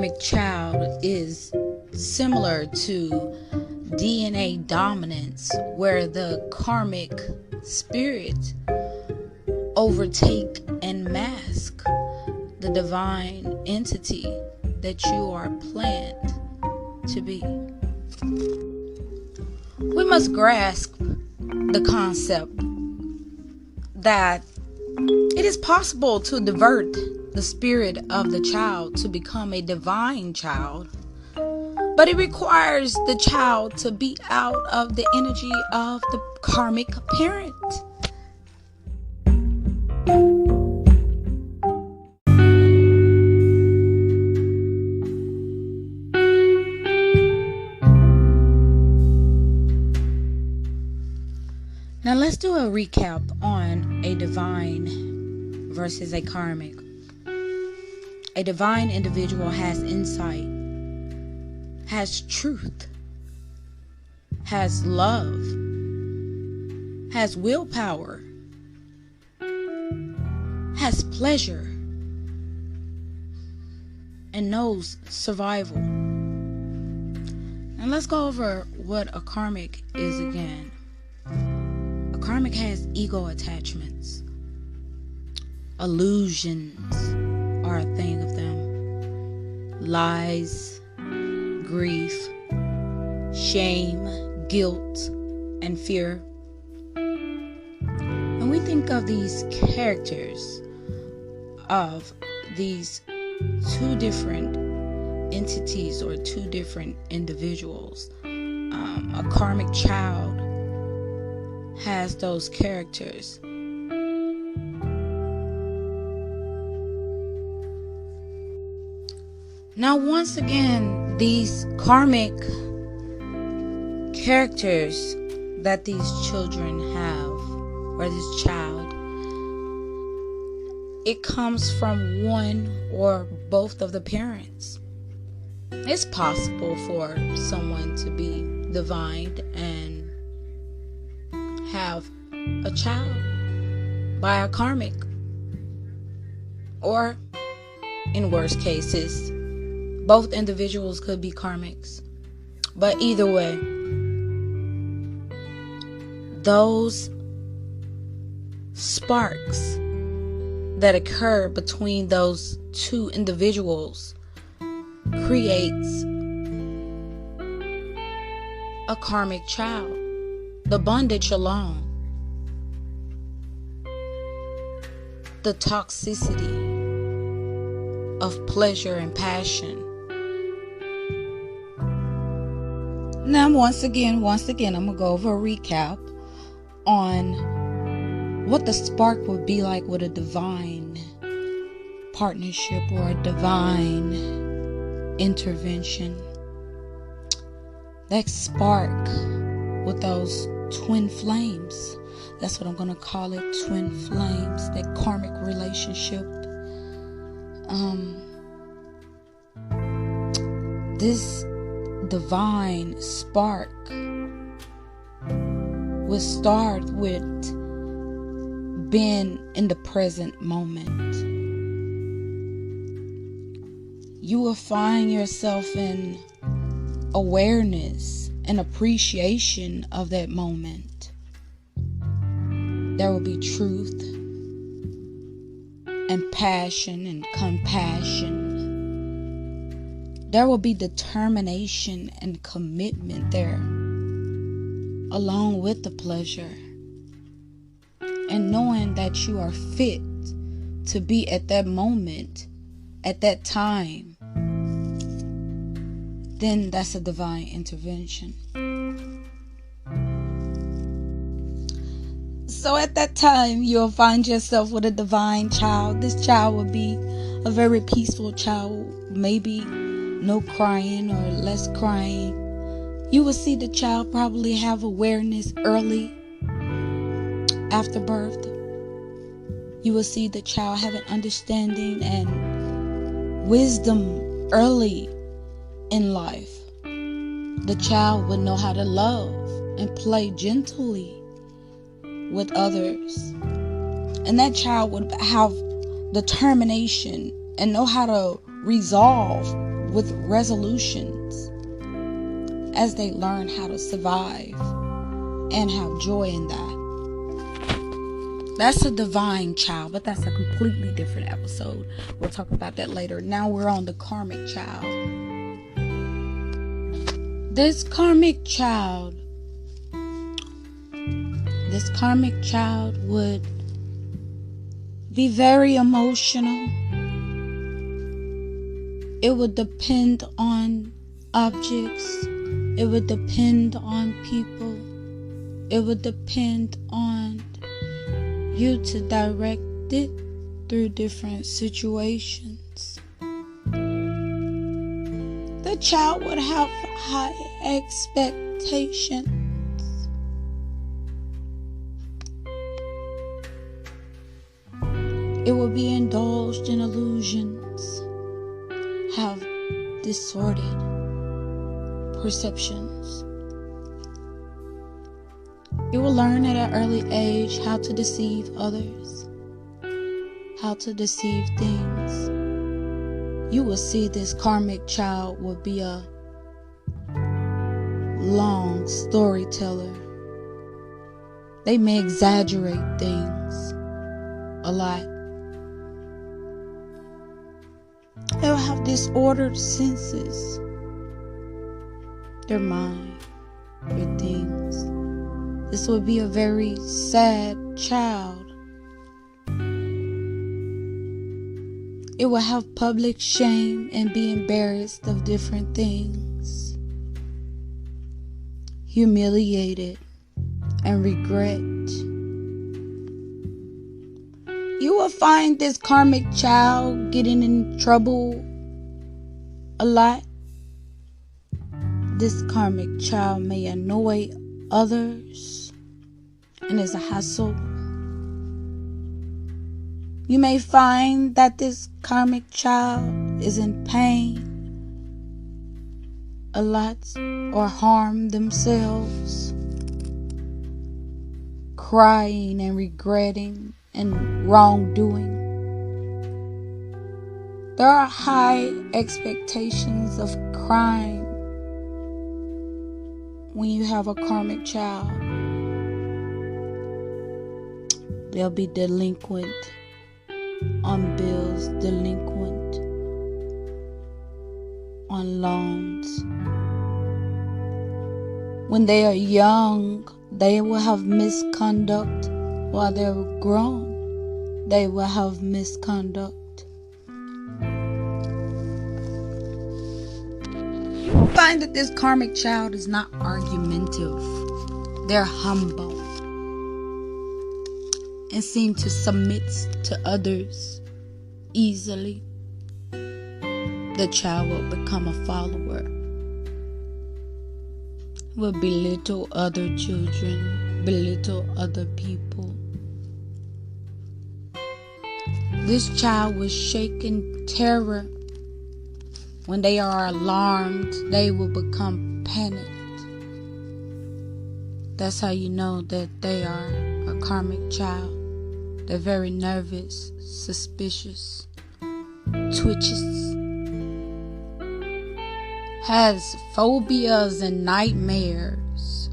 karmic child is similar to DNA dominance, where the karmic spirit overtake and mask the divine entity that you are planned to be. We must grasp the concept that it is possible to divert the spirit of the child to become a divine child, but it requires the child to be out of the energy of the karmic parent. Now let's do a recap on a divine versus a karmic. A divine individual has insight, has truth, has love, has willpower, has pleasure, and knows survival. And let's go over what a karmic is again. A karmic has ego attachments. Illusions are a thing of them. Lies, grief, shame, guilt, and fear. When we think of these characters of these two different entities or two different individuals, a karmic child has those characters. Now, once again, these karmic characters that these children have, or this child, it comes from one or both of the parents. It's possible for someone to be divine and have a child by a karmic, or in worst cases, both individuals could be karmics. But either way, those sparks that occur between those two individuals creates a karmic child. The bondage alone, the toxicity of pleasure and passion. Now, once again, I'm going to go over a recap on what the spark would be like with a divine partnership or a divine intervention. That spark with those twin flames. That's what I'm going to call it, twin flames, that karmic relationship. This divine spark will start with being in the present moment. You will find yourself in awareness and appreciation of that moment. There will be truth and passion and compassion. There will be determination and commitment there, along with the pleasure. And knowing that you are fit to be at that moment, at that time, then that's a divine intervention. So at that time, you'll find yourself with a divine child. This child will be a very peaceful child, maybe no crying or less crying. You will see the child probably have awareness early after birth. You will see the child have an understanding and wisdom early in life. The child will know how to love and play gently with others. And that child would have determination and know how to resolve with resolutions as they learn how to survive and have joy in that. That's a divine child, but that's a completely different episode. We'll talk about that later. Now we're on the karmic child. This karmic child would be very emotional. It would depend on objects. It would depend on people. It would depend on you to direct it through different situations. The child would have high expectations. It will be indulged in illusions, have distorted perceptions. It will learn at an early age how to deceive others, how to deceive things. You will see this karmic child will be a long storyteller. They may exaggerate things a lot. They'll have disordered senses, their mind, their things. This will be a very sad child. It will have public shame and be embarrassed of different things, humiliated and regret. You will find this karmic child getting in trouble a lot. This karmic child may annoy others and is a hassle. You may find that this karmic child is in pain a lot or harm themselves, crying and regretting and wrongdoing. There are high expectations of crime when you have a karmic child. They'll be delinquent on bills, delinquent on loans. When they are young, they will have misconduct. While they're grown, they will have misconduct. You will find that this karmic child is not argumentative. They're humble and seem to submit to others easily. The child will become a follower, will belittle other children, belittle other people. This child will shake in terror. When they are alarmed, they will become panicked. That's how you know that they are a karmic child. They're very nervous, suspicious, twitches, has phobias and nightmares.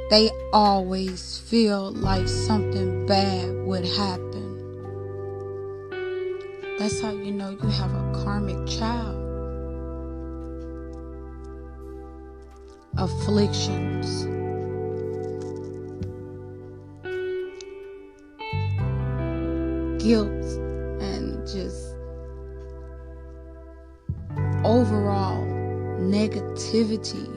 They always feel like something bad would happen. That's how you know you have a karmic child. Afflictions, guilt, and just overall negativity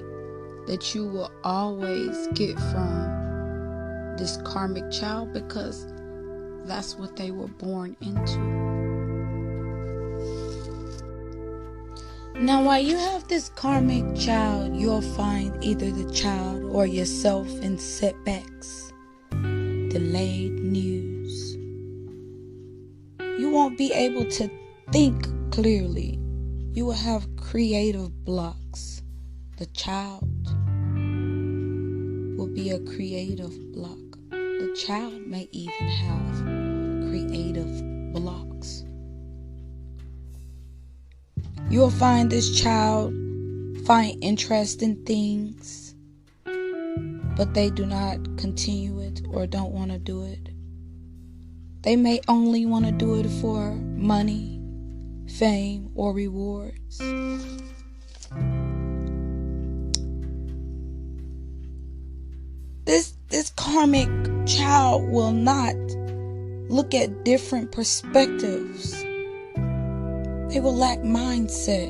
that you will always get from this karmic child, because that's what they were born into. Now, while you have this karmic child, you'll find either the child or yourself in setbacks, delayed news. You won't be able to think clearly. You will have creative blocks. The child will be a creative block. The child may even have creative blocks. You will find this child find interest in things, but they do not continue it or don't want to do it. They may only want to do it for money, fame, or rewards. This karmic child will not look at different perspectives. They will lack mindset.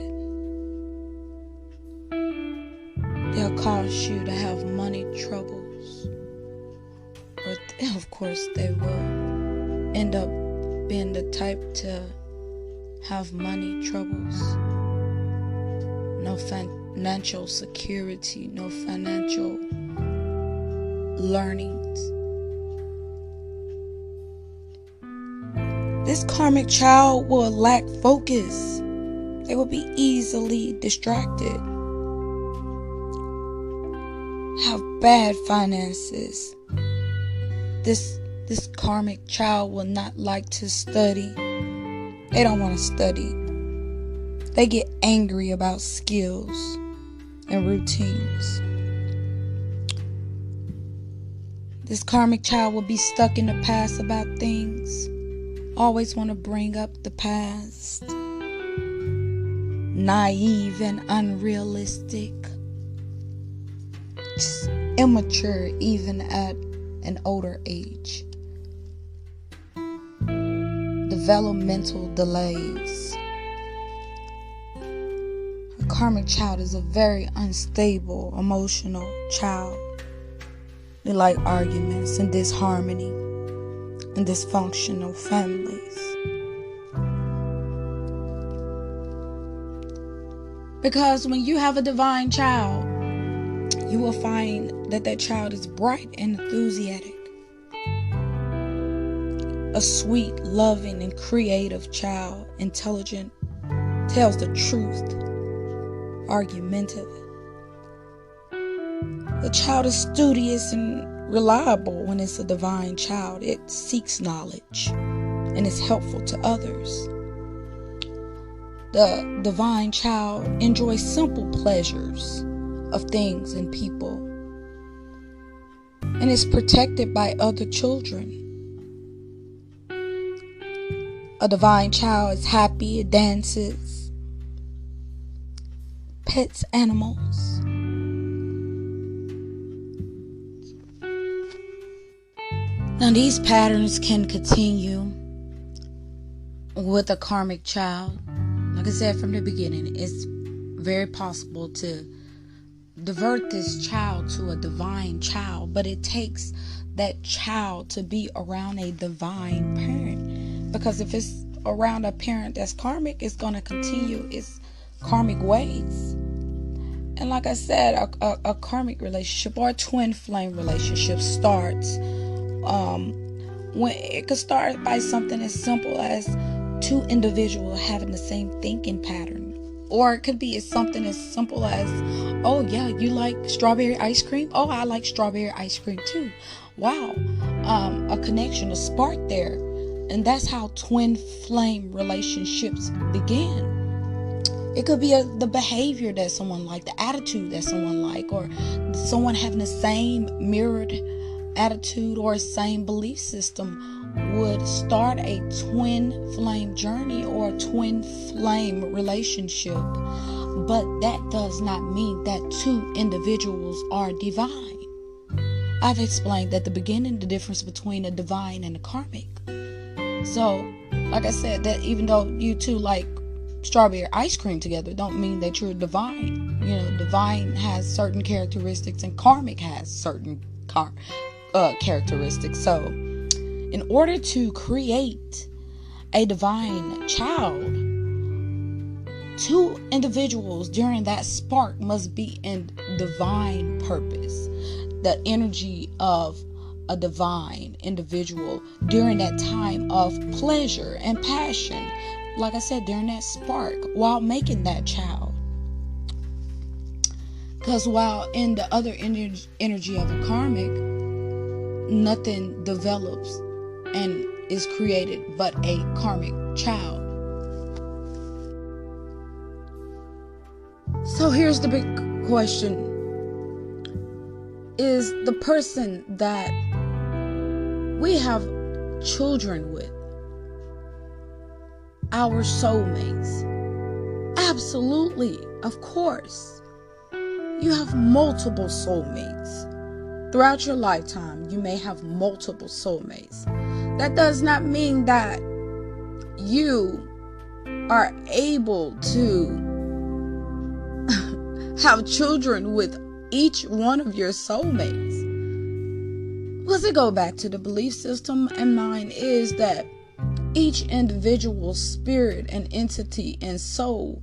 They'll cause you to have money troubles. Or of course they will end up being the type to have money troubles. No financial security, no financial learnings. This karmic child will lack focus. They will be easily distracted. Have bad finances. This karmic child will not like to study. They don't want to study. They get angry about skills and routines. This karmic child will be stuck in the past about things. Always want to bring up the past. Naive and unrealistic. Just immature even at an older age. Developmental delays. A karmic child is a very unstable, emotional child. They like arguments and disharmony and dysfunctional families. Because when you have a divine child, you will find that that child is bright and enthusiastic. A sweet, loving, and creative child, intelligent, tells the truth, argumentative. The child is studious and reliable when it's a divine child. It seeks knowledge and is helpful to others. The divine child enjoys simple pleasures of things and people and is protected by other children. A divine child is happy, it dances, pets animals. Now these patterns can continue with a karmic child. Like I said from the beginning, it's very possible to divert this child to a divine child, but it takes that child to be around a divine parent. Because if it's around a parent that's karmic, it's going to continue its karmic ways. And like I said, a karmic relationship or a twin flame relationship starts when it could start by something as simple as two individuals having the same thinking pattern. Or it could be something as simple as, oh yeah, you like strawberry ice cream? Oh, I like strawberry ice cream too. Wow. A connection, a spark there. And that's how twin flame relationships begin. It could be the behavior that someone like, the attitude that someone like, or someone having the same mirrored attitude or same belief system would start a twin flame journey or a twin flame relationship. But that does not mean that two individuals are divine. I've explained at the beginning the difference between a divine and a karmic. So, like I said, that even though you two like strawberry ice cream together, don't mean that you're divine. You know, divine has certain characteristics and karmic has certain characteristics. So, in order to create a divine child, two individuals during that spark must be in divine purpose. The energy of a divine individual during that time of pleasure and passion, like I said, during that spark, while making that child. Because while in the other energy of a karmic, nothing develops and is created but a karmic child. So here's the big question. Is the person that we have children with our soulmates? Absolutely, of course. You have multiple soulmates. Throughout your lifetime, you may have multiple soulmates. That does not mean that you are able to have children with each one of your soulmates. Let's go back to the belief system, and mine is that each individual spirit and entity and soul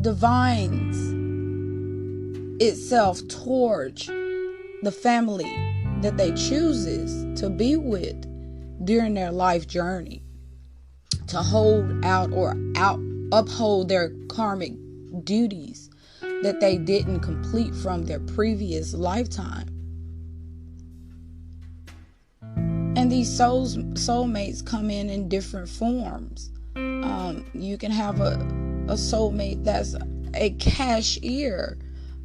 divines itself towards the family that they chooses to be with during their life journey, to hold out or uphold their karmic duties that they didn't complete from their previous lifetime. And these soulmates come in different forms. You can have a soulmate that's a cashier.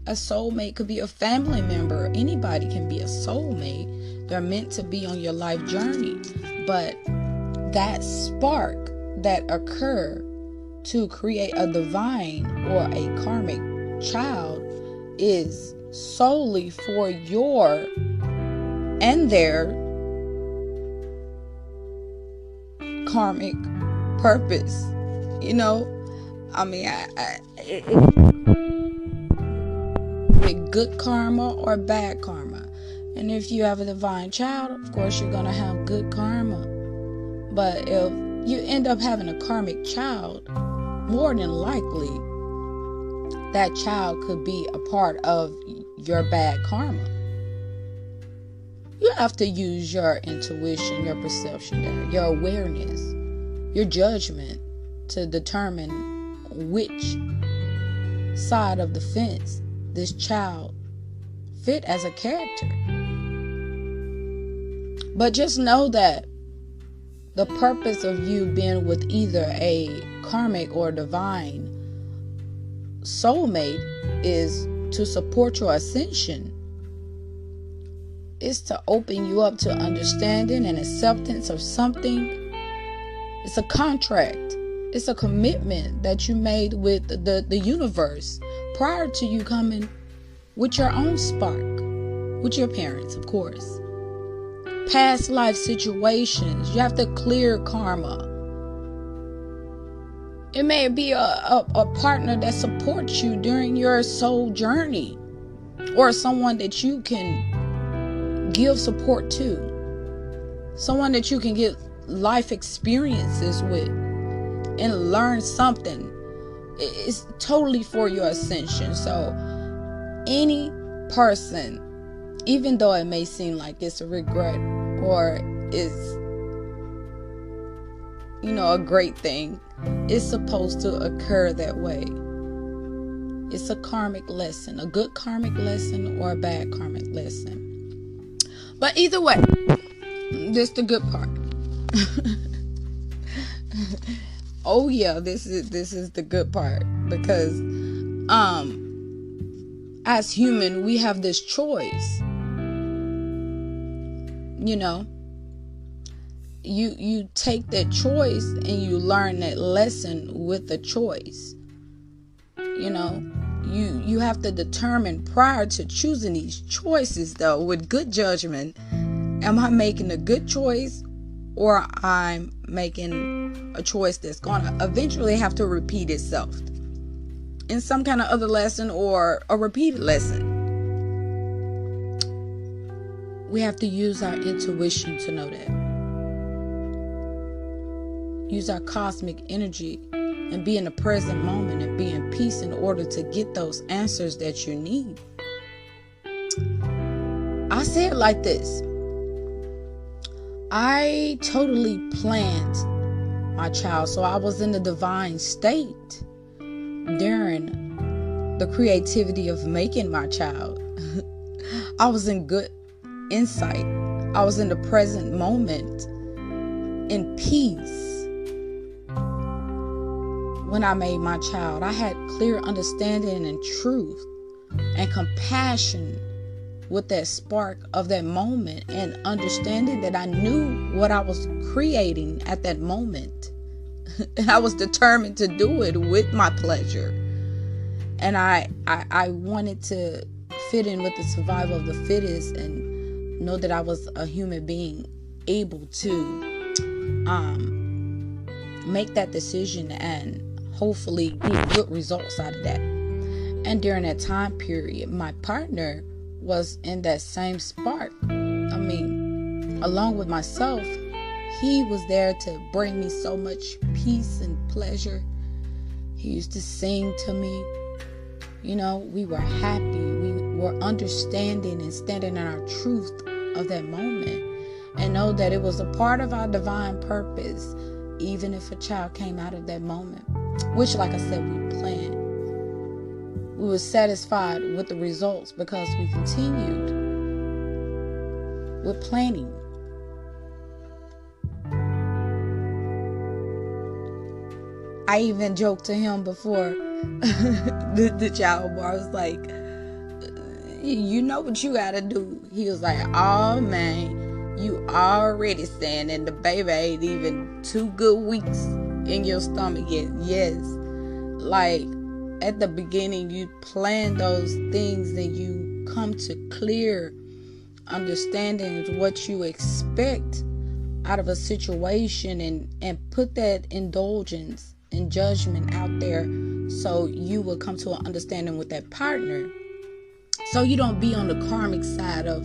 A soulmate could be a family member. Anybody can be a soulmate. They're meant to be on your life journey. But that spark that occur to create a divine or a karmic child is solely for your and their karmic purpose. You know, I mean, with good karma or bad karma. And if you have a divine child, of course you're going to have good karma. But if you end up having a karmic child, more than likely that child could be a part of your bad karma. You have to use your intuition, your perception, your awareness, your judgment to determine which side of the fence this child fit as a character. But just know that the purpose of you being with either a karmic or divine soulmate is to support your ascension. It's to open you up to understanding and acceptance of something. It's a contract. It's a commitment that you made with the universe prior to you coming with your own spark, with your parents, of course. Past life situations, you have to clear karma. It may be a partner that supports you during your soul journey, or someone that you can give support to, someone that you can get life experiences with and learn something. It's totally for your ascension. So any person, even though it may seem like it's a regret or it's, a great thing, it's supposed to occur that way. It's a karmic lesson, a good karmic lesson or a bad karmic lesson. But either way, this is the good part. Oh yeah, this is the good part, because as human we have this choice. You take that choice and you learn that lesson with the choice. You have to determine prior to choosing these choices, though, with good judgment, am I making a good choice, or I'm making a choice that's gonna eventually have to repeat itself in some kind of other lesson or a repeated lesson. We have to use our intuition to know that. Use our cosmic energy and be in the present moment and be in peace in order to get those answers that you need. I say it like this. I totally planned my child, so I was in the divine state during the creativity of making my child. I was in good insight. I was in the present moment in peace when I made my child. I had clear understanding and truth and compassion with that spark of that moment, and understanding that I knew what I was creating at that moment. And I was determined to do it with my pleasure. And I wanted to fit in with the survival of the fittest and know that I was a human being able to make that decision and hopefully get good results out of that. And during that time period, my partner was in that same spark. I mean, along with myself, he was there to bring me so much peace and pleasure. He used to sing to me. You know, we were happy. We were understanding and standing in our truth of that moment. And know that it was a part of our divine purpose, even if a child came out of that moment. Which, like I said, we planned. We were satisfied with the results because we continued with planning. I even joked to him before the child born. I was like, you know what you gotta do. He was like, oh man, you already saying, and the baby ain't even 2 good weeks in your stomach yet. Yes. Like, at the beginning, you plan those things and you come to clear understanding of what you expect out of a situation, and put that indulgence and judgment out there so you will come to an understanding with that partner. So you don't be on the karmic side of,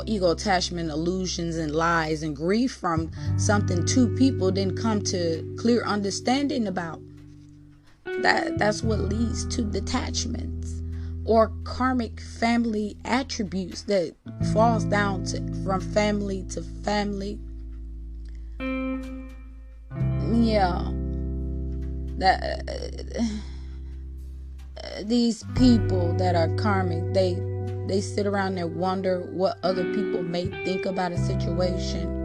ego attachment, illusions, and lies, and grief from something two people didn't come to clear understanding about. That's what leads to detachments or karmic family attributes that falls down from family to family. Yeah, these people that are karmic, they sit around and wonder what other people may think about a situation.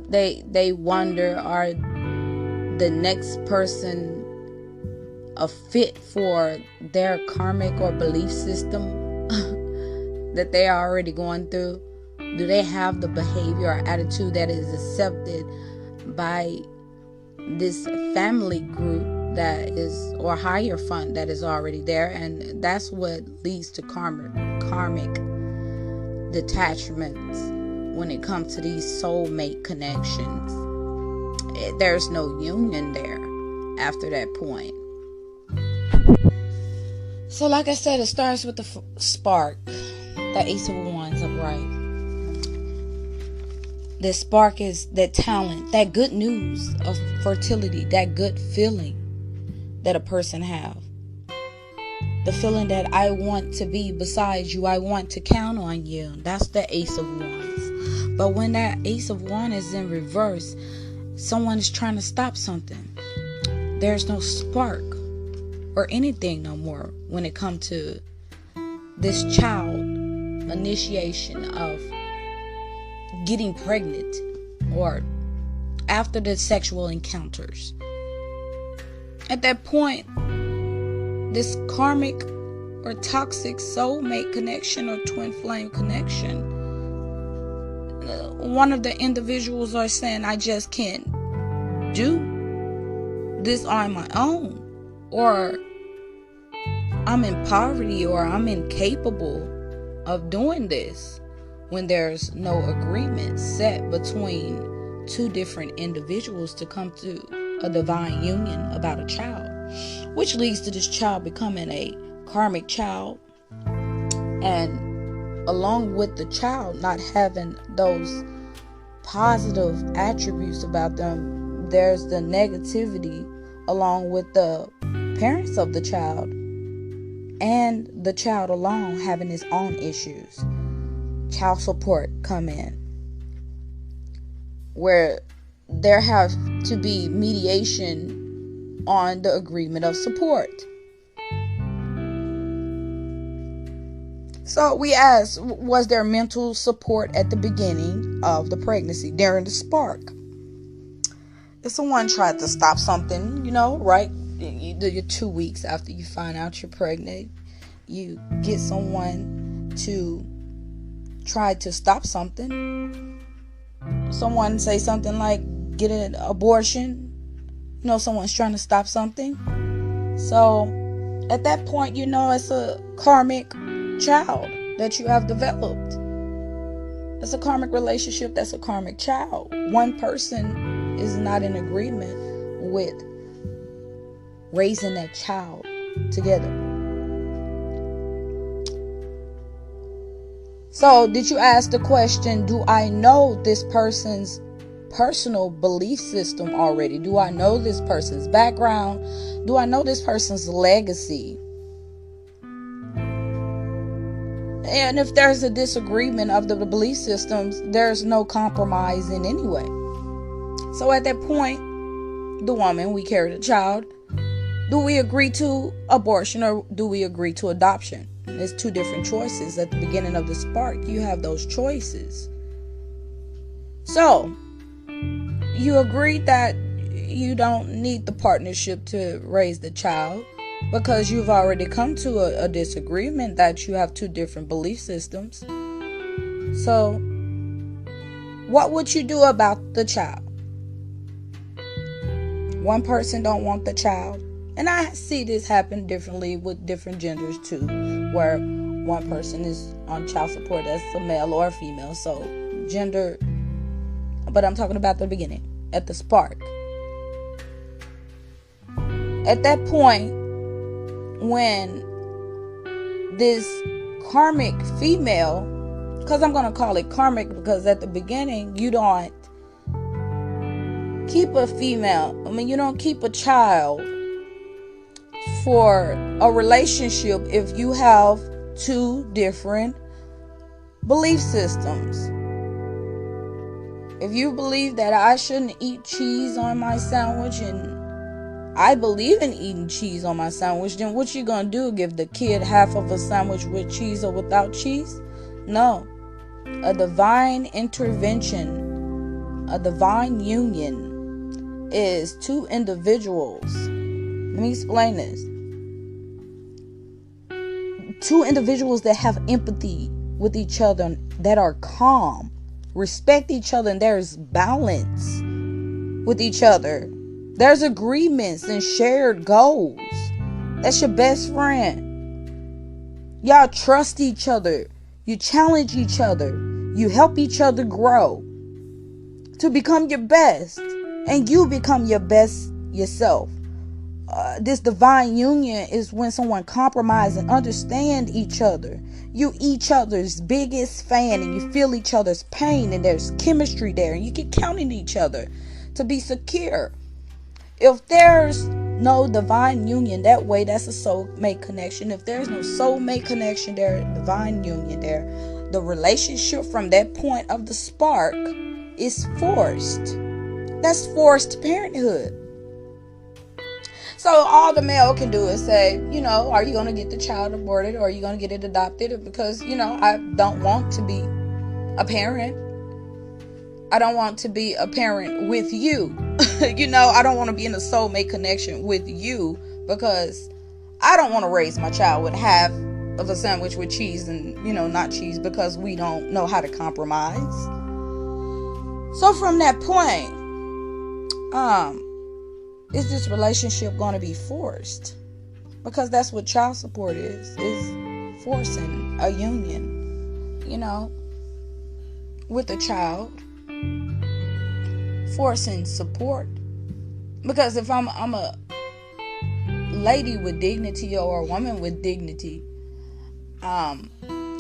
They wonder, are the next person a fit for their karmic or belief system that they are already going through? Do they have the behavior or attitude that is accepted by this family group that is, or higher fund that is already there? And that's what leads to karmic detachments when it comes to these soulmate connections. There's no union there after that point. So like I said, it starts with the spark, the Ace of Wands upright. The spark is that talent, that good news of fertility, that good feeling that a person have. The feeling that I want to be beside you, I want to count on you. That's the Ace of Wands. But when that Ace of Wands is in reverse, someone is trying to stop something. There's no spark or anything no more when it comes to this child initiation of getting pregnant or after the sexual encounters. At that point, this karmic or toxic soulmate connection or twin flame connection, one of the individuals are saying, I just can't do this on my own, or I'm in poverty, or I'm incapable of doing this, when there's no agreement set between two different individuals to come to a divine union about a child, which leads to this child becoming a karmic child, and along with the child not having those positive attributes about them, there's the negativity along with the parents of the child, and the child alone having his own issues. Child support come in, where there have to be mediation on the agreement of support. So we ask, was there mental support at the beginning of the pregnancy during the spark? if someone tried to stop something, right? You're 2 weeks after you find out you're pregnant, you get someone to try to stop something. Someone say something like, get an abortion. Someone's trying to stop something. So at that point, it's a karmic child that you have developed. It's a karmic relationship. That's a karmic child. One person is not in agreement with raising that child together. So did you ask the question, do I know this person's personal belief system already? Do I know this person's background? Do I know this person's legacy? And if there's a disagreement of the belief systems, there's no compromise in any way. So at that point, the woman, we carry the child. Do we agree to abortion or do we agree to adoption? There's two different choices. At the beginning of the spark, you have those choices. So, you agreed that you don't need the partnership to raise the child because you've already come to a disagreement that you have two different belief systems. So, what would you do about the child? One person don't want the child. And I see this happen differently with different genders too, where one person is on child support as a male or a female. So gender, but I'm talking about the beginning, at the spark. At that point, when this karmic female, because I'm going to call it karmic because at the beginning, you don't keep a female. You don't keep a child for a relationship if you have two different belief systems. If you believe that I shouldn't eat cheese on my sandwich and I believe in eating cheese on my sandwich, then what you gonna do? Give the kid half of a sandwich with cheese or without cheese? No. A divine intervention, a divine union is two individuals. Let me explain this. Two individuals that have empathy with each other, that are calm, respect each other, and there's balance with each other. There's agreements and shared goals. That's your best friend. Y'all trust each other. You challenge each other. You help each other grow to become your best, and you become your best yourself. This divine union is when someone compromises and understand each other. You each other's biggest fan and you feel each other's pain and there's chemistry there and you can count on each other to be secure. If there's no divine union that way, that's a soulmate connection. If there's no soulmate connection there, divine union there, the relationship from that point of the spark is forced. That's forced parenthood. So all the male can do is say, are you going to get the child aborted or are you going to get it adopted? Because, I don't want to be a parent. I don't want to be a parent with you. I don't want to be in a soulmate connection with you because I don't want to raise my child with half of a sandwich with cheese and, not cheese because we don't know how to compromise. So from that point, is this relationship going to be forced? Because that's what child support is forcing a union, with a child, forcing support. Because if I'm a lady with dignity or a woman with dignity, and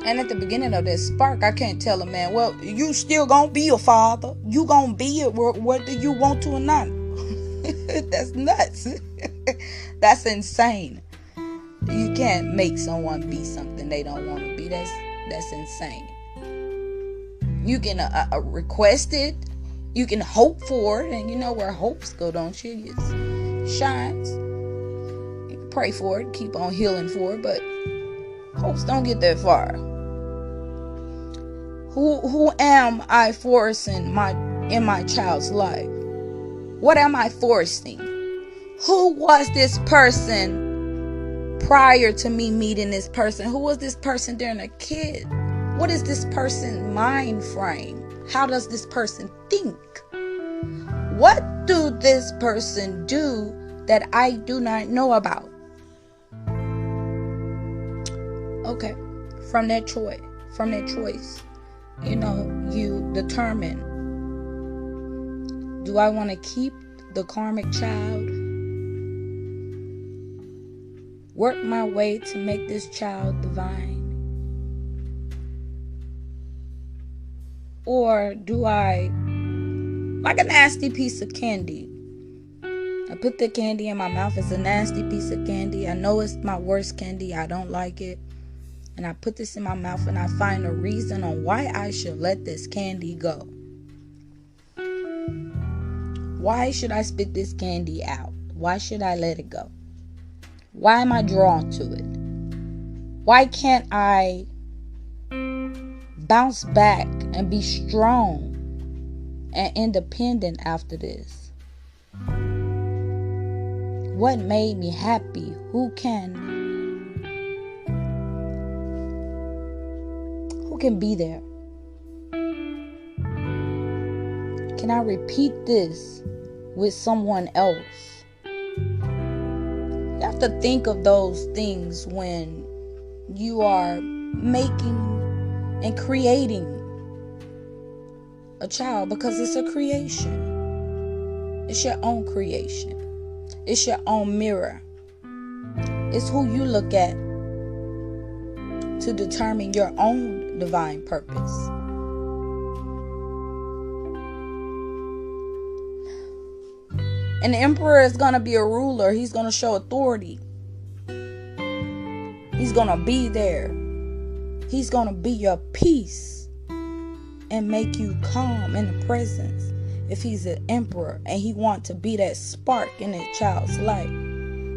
at the beginning of that spark, I can't tell a man, well, you still gonna be a father. You gonna be it whether you want to or not. That's nuts. That's insane. You can't make someone be something they don't want to be. That's insane. You can request it. You can hope for it. And you know where hopes go, don't you? It shines. You can pray for it. Keep on healing for it. But hopes don't get that far. Who am I forcing in my child's life? What am I forcing? Who was this person prior to me meeting this person? Who was this person during a kid? What is this person's mind frame? How does this person think? What do this person do that I do not know about? Okay, from that choice, you determine, do I want to keep the karmic child? Work my way to make this child divine? Or do I, like a nasty piece of candy, I put the candy in my mouth. It's a nasty piece of candy. I know it's my worst candy. I don't like it. And I put this in my mouth and I find a reason on why I should let this candy go. Why should I spit this candy out? Why should I let it go? Why am I drawn to it? Why can't I bounce back and be strong and independent after this? What made me happy? Who can be there? Can I repeat this with someone else? You have to think of those things when you are making and creating a child, because it's a creation. It's your own creation. It's your own mirror. It's who you look at to determine your own divine purpose. An emperor is going to be a ruler. He's going to show authority. He's going to be there. He's going to be your peace and make you calm in the presence. If he's an emperor and he wants to be that spark in a child's life,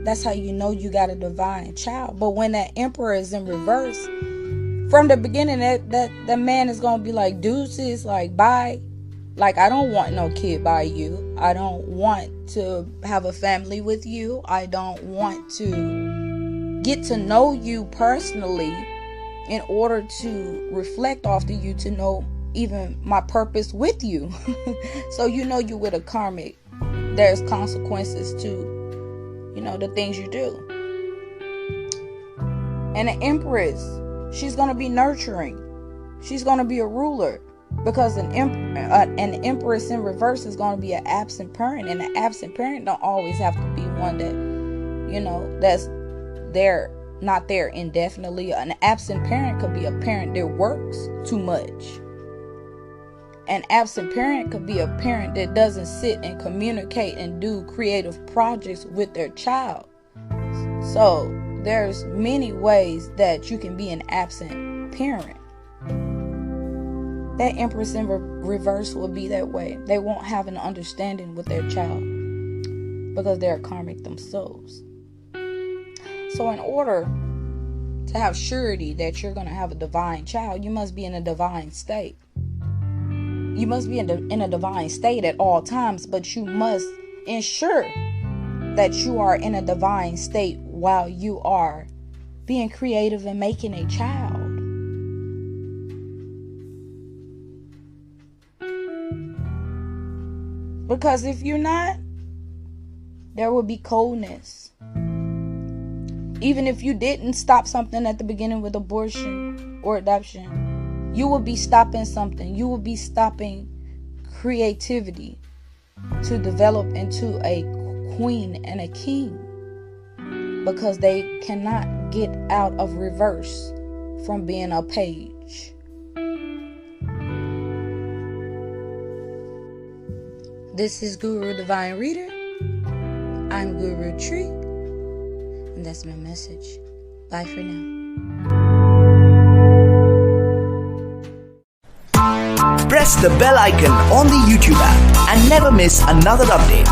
that's how you know you got a divine child. But when that emperor is in reverse, from the beginning, that man is going to be like, deuces, like, bye. Like, I don't want no kid by you. I don't want to have a family with you. I don't want to get to know you personally in order to reflect off of you to know even my purpose with you. So you know you with a karmic. There's consequences to, the things you do. And an empress, she's going to be nurturing. She's going to be a ruler. Because an empress in reverse is going to be an absent parent. And an absent parent don't always have to be one that, that's there, not there indefinitely. An absent parent could be a parent that works too much. An absent parent could be a parent that doesn't sit and communicate and do creative projects with their child. So there's many ways that you can be an absent parent. That empress in reverse will be that way. They won't have an understanding with their child because they're karmic themselves. So in order to have surety that you're going to have a divine child, you must be in a divine state. You must be in a divine state at all times, but you must ensure that you are in a divine state while you are being creative and making a child. Because if you're not, there will be coldness. Even if you didn't stop something at the beginning with abortion or adoption, you will be stopping something. You will be stopping creativity to develop into a queen and a king, because they cannot get out of reverse from being a page. This is Guru Divine Reader. I'm Guru Tree, and that's my message. Bye for now. Press the bell icon on the YouTube app and never miss another update.